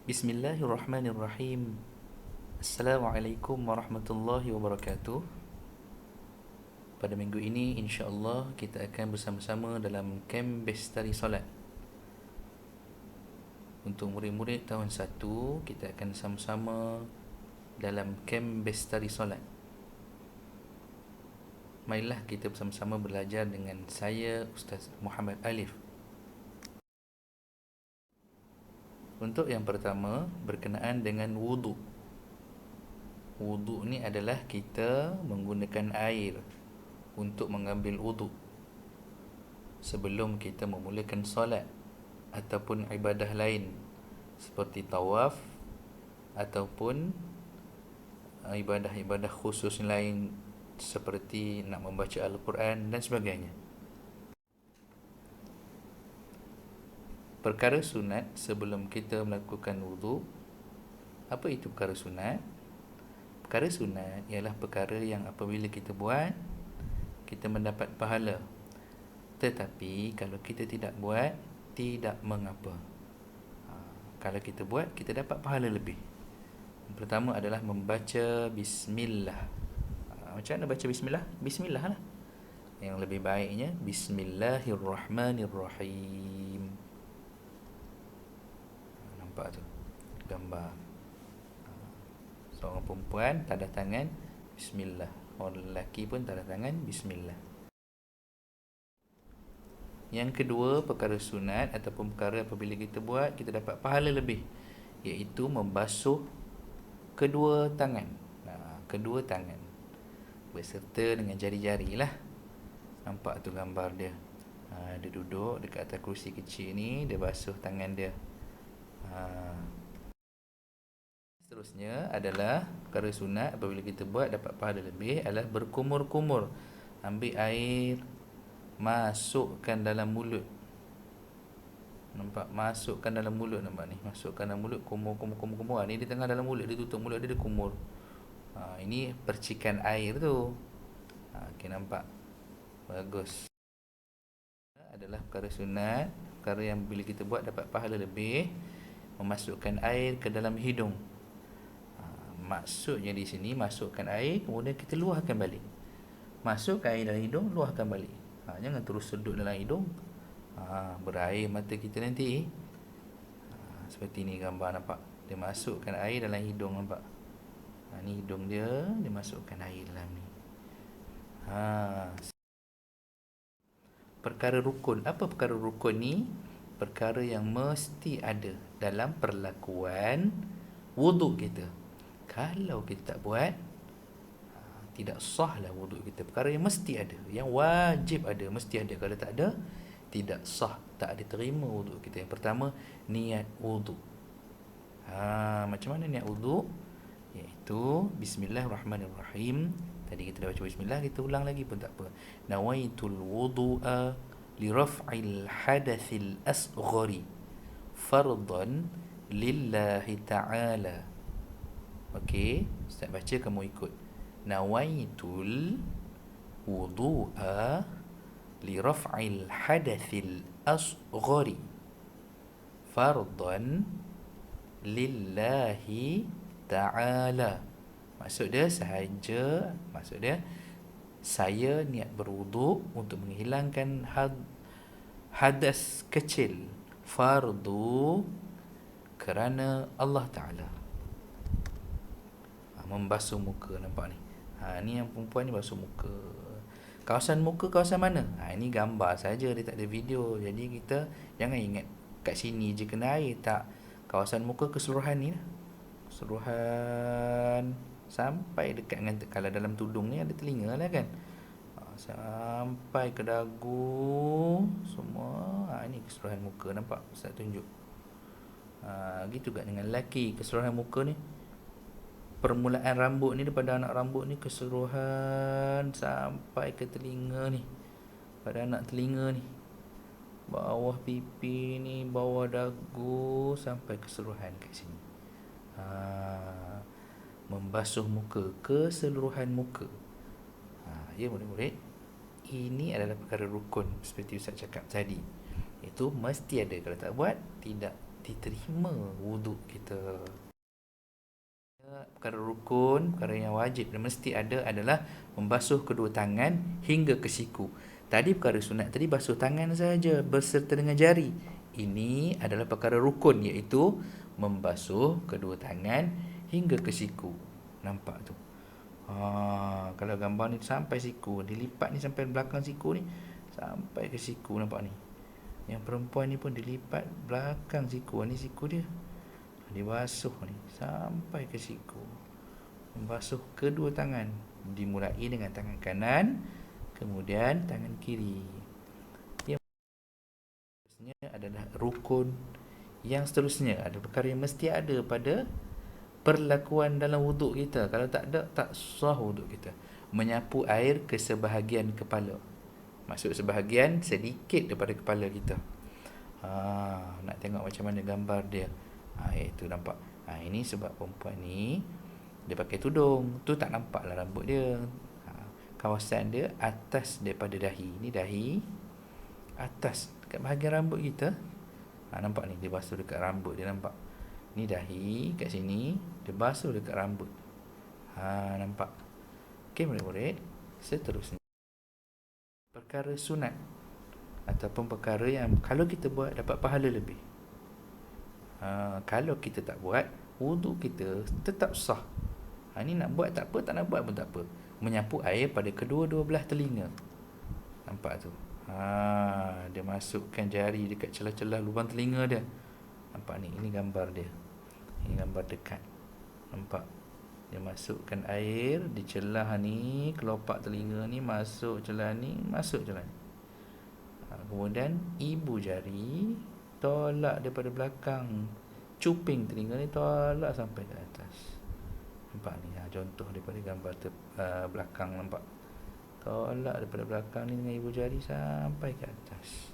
Bismillahirrahmanirrahim. Assalamualaikum warahmatullahi wabarakatuh. Pada minggu ini insya-Allah kita akan bersama-sama dalam kem bestari solat. Untuk murid-murid tahun 1, kita akan sama-sama dalam kem bestari solat. Marilah kita bersama-sama belajar dengan saya Ustaz Muhammad Alif. Untuk yang pertama berkenaan dengan wudu. Wudu ni adalah kita menggunakan air untuk mengambil wudu sebelum kita memulakan solat ataupun ibadah lain seperti tawaf ataupun ibadah-ibadah khusus lain seperti nak membaca Al-Quran dan sebagainya. Perkara sunat sebelum kita melakukan wudu. Apa itu perkara sunat? Perkara sunat ialah perkara yang apabila kita buat, kita mendapat pahala. Tetapi kalau kita tidak buat, tidak mengapa. Kalau kita buat, kita dapat pahala lebih. Yang pertama adalah membaca bismillah. Macam mana baca bismillah? Bismillah lah. Yang lebih baiknya bismillahirrahmanirrahim. Nampak tu gambar seorang perempuan tanda tangan bismillah, orang lelaki pun tanda tangan bismillah. Yang kedua, perkara sunat ataupun perkara apabila kita buat kita dapat pahala lebih, iaitu membasuh kedua tangan. Kedua tangan beserta dengan jari-jari lah. Nampak tu gambar dia. Dia duduk dekat atas kerusi kecil ni, dia basuh tangan dia. Seterusnya adalah perkara sunat apabila kita buat dapat pahala lebih adalah berkumur-kumur. Ambil air, masukkan dalam mulut. Nampak? Masukkan dalam mulut, nampak ni. Masukkan dalam mulut, kumur. Ni di tengah dalam mulut, dia tutup mulut dia, dia kumur. Ini percikan air tu. Okay, nampak? Bagus. Adalah perkara sunat, perkara yang bila kita buat dapat pahala lebih, memasukkan air ke dalam hidung. Maksudnya di sini, masukkan air, kemudian kita luahkan balik. Masukkan air dalam hidung, luahkan balik. Jangan terus sedut dalam hidung. Berair mata kita nanti. Seperti ni gambar, nampak? Dia masukkan air dalam hidung, nampak? Ni hidung dia, dia masukkan air dalam ni. Perkara rukun. Apa perkara rukun ni? Perkara yang mesti ada dalam perlakuan wuduk kita. Kalau kita tak buat, tidak sahlah wuduk kita. Perkara yang mesti ada, yang wajib ada, mesti ada. Kalau tak ada, tidak sah, tak diterima wuduk kita. Yang pertama, niat wuduk. Macam mana niat wuduk? Iaitu bismillahirrahmanirrahim. Tadi kita dah baca bismillah, kita ulang lagi pun tak apa. Nawaitul wudu'a li raf'il hadathil asghari fardan lillahi ta'ala. Okey, Ustaz baca, kamu ikut. Nawaitul wudu'a li raf'il hadathil asghari fardan lillahi ta'ala. Maksud dia saya niat berwuduk untuk menghilangkan hadas kecil, fardu, kerana Allah Ta'ala. Membasuh muka, nampak ni. Ni yang perempuan ni basuh muka. Kawasan muka kawasan mana? Ini gambar saja, dia tak ada video. Jadi kita jangan ingat kat sini je kena air, tak. Kawasan muka keseluruhan ni lah. Keseluruhan sampai dekat dengan, kalau dalam tudung ni ada telinga lah kan, sampai ke dagu semua. Ini keseluruhan muka, nampak? Ustaz tunjuk. Gitu juga dengan lelaki, keseluruhan muka ni. Permulaan rambut ni, daripada anak rambut ni keseluruhan sampai ke telinga ni. Pada anak telinga ni, bawah pipi ni, bawah dagu, sampai keseluruhan kat sini. Membasuh muka, keseluruhan muka. Ya murid-murid, ini adalah perkara rukun seperti Ustaz cakap tadi. Itu mesti ada. Kalau tak buat, diterima wuduk kita. Perkara rukun, perkara yang wajib dan mesti ada adalah membasuh kedua tangan hingga ke siku. Tadi perkara sunat tadi basuh tangan saja berserta dengan jari. Ini adalah perkara rukun, iaitu membasuh kedua tangan hingga ke siku. Nampak tu? Kalau gambar ni sampai siku, dilipat ni sampai belakang siku ni, sampai ke siku, nampak ni. Yang perempuan ni pun dilipat belakang siku, ni siku dia. Dibasuh ni sampai ke siku. Membasuh kedua tangan, dimulai dengan tangan kanan, kemudian tangan kiri. Yang seterusnya adalah rukun. Yang seterusnya ada perkara yang mesti ada pada perlakuan dalam wuduk kita. Kalau tak ada, tak sah wuduk kita. Menyapu air ke sebahagian kepala. Maksud sebahagian, sedikit daripada kepala kita. Nak tengok macam mana gambar dia. Itu nampak. Ini sebab perempuan ni dia pakai tudung, tu tak nampak lah rambut dia. Kawasan dia atas daripada dahi. Ni dahi, atas dekat bahagian rambut kita. Nampak ni, dia basuh dekat rambut dia, nampak. Ni dahi kat sini, dia basuh dekat rambut. Nampak. Okey murid-murid, seterusnya perkara sunat ataupun perkara yang kalau kita buat dapat pahala lebih. Kalau kita tak buat, wuduk kita tetap sah. Ni nak buat tak apa, tak nak buat pun tak apa. Menyapu air pada kedua-dua belah telinga. Nampak tu? Dia masukkan jari dekat celah-celah lubang telinga dia. Nampak ni, ini gambar dia. Ini gambar dekat. Nampak? Dia masukkan air di celah ni, kelopak telinga ni, masuk celah ni, masuk celah ni. Kemudian ibu jari tolak daripada belakang, cuping telinga ni tolak sampai ke atas. Nampak ni, contoh daripada gambar belakang, nampak. Tolak daripada belakang ni dengan ibu jari sampai ke atas.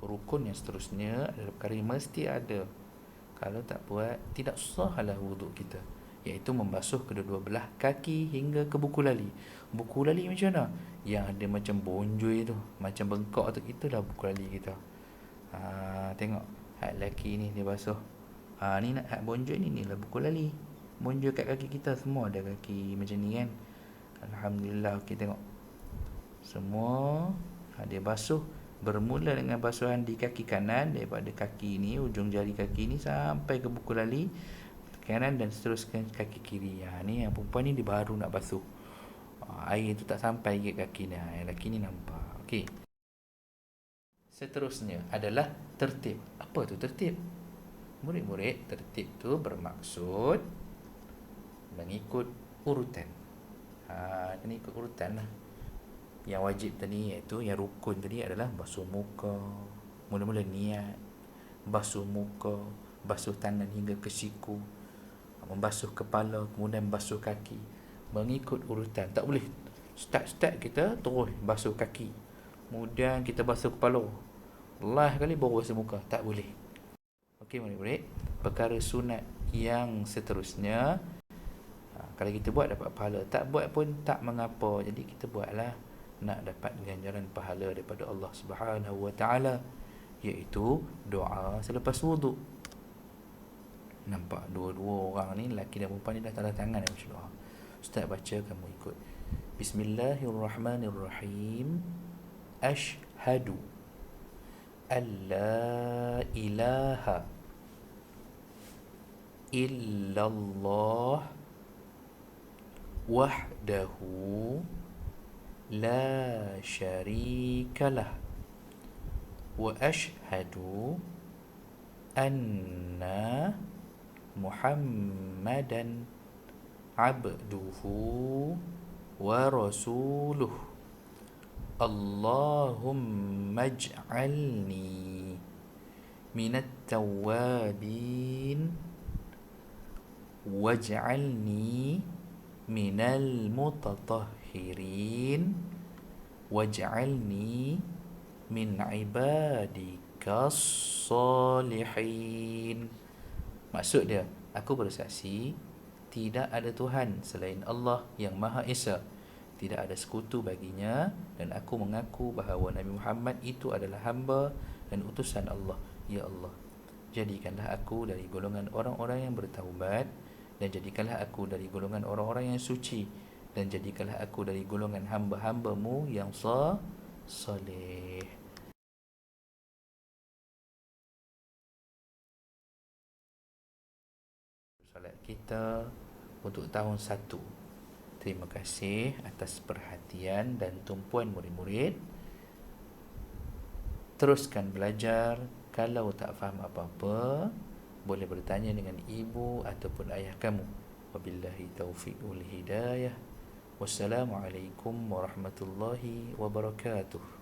Rukun yang seterusnya adalah perkara yang mesti ada. Kalau tak buat, tidak sahlah wuduk kita, iaitu membasuh kedua-dua belah kaki hingga ke buku lali. Buku lali macam mana? Yang ada macam bonjoi tu, macam bengkok tu, itulah buku lali kita. Tengok hak lelaki ni dia basuh. Ni nak hak bonjoi ni lah buku lali. Bonjoi kat kaki kita semua ada kaki macam ni kan. Alhamdulillah. Okey, tengok. Semua dia basuh, bermula dengan basuhan di kaki kanan, daripada kaki ni, ujung jari kaki ni sampai ke buku lali kanan dan seteruskan kaki kiri. Ni yang perempuan ni dia baru nak basuh. Air tu tak sampai ke kaki ni. Yang lelaki ni nampak. Okey. Seterusnya adalah tertib. Apa tu tertib? Murid-murid, tertib tu bermaksud mengikut urutan. Kena ikut urutan lah. Yang wajib tadi, iaitu yang rukun tadi adalah basuh muka. Mula-mula niat basuh muka, basuh tangan hingga ke siku, membasuh kepala, kemudian basuh kaki, mengikut urutan. Tak boleh start kita terus basuh kaki, kemudian kita basuh kepala, last kali baru basuh muka. Tak boleh. Okey murid-murid, perkara sunat yang seterusnya, kalau kita buat dapat pahala, tak buat pun tak mengapa. Jadi kita buatlah, nak dapat ganjaran pahala daripada Allah Subhanahu Wa Taala, iaitu doa selepas wuduk. Nampak dua-dua orang ni, lelaki dan perempuan ni dah tanda tangan dalam doa. Ustaz baca, kamu ikut. Bismillahirrahmanirrahim. Ashhadu an la ilaha illallah wahdahu la syarikalah wa ashhadu anna Muhammadan abduhu wa rasuluh. Allahumma ij'alni minat tawabin waj'alni minal mutatahhirin waj'alni min ibadikas salihin. Maksud dia, aku bersaksi tidak ada Tuhan selain Allah yang Maha Esa, tidak ada sekutu baginya, dan aku mengaku bahawa Nabi Muhammad itu adalah hamba dan utusan Allah. Ya Allah, jadikanlah aku dari golongan orang-orang yang bertaubat, dan jadikanlah aku dari golongan orang-orang yang suci, dan jadikanlah aku dari golongan hamba-hambamu yang saleh. Solat kita untuk tahun 1. Terima kasih atas perhatian dan tumpuan murid-murid. Teruskan belajar. Kalau tak faham apa-apa, boleh bertanya dengan ibu ataupun ayah kamu. Wabillahi taufiq wal hidayah. Wassalamualaikum warahmatullahi wabarakatuh.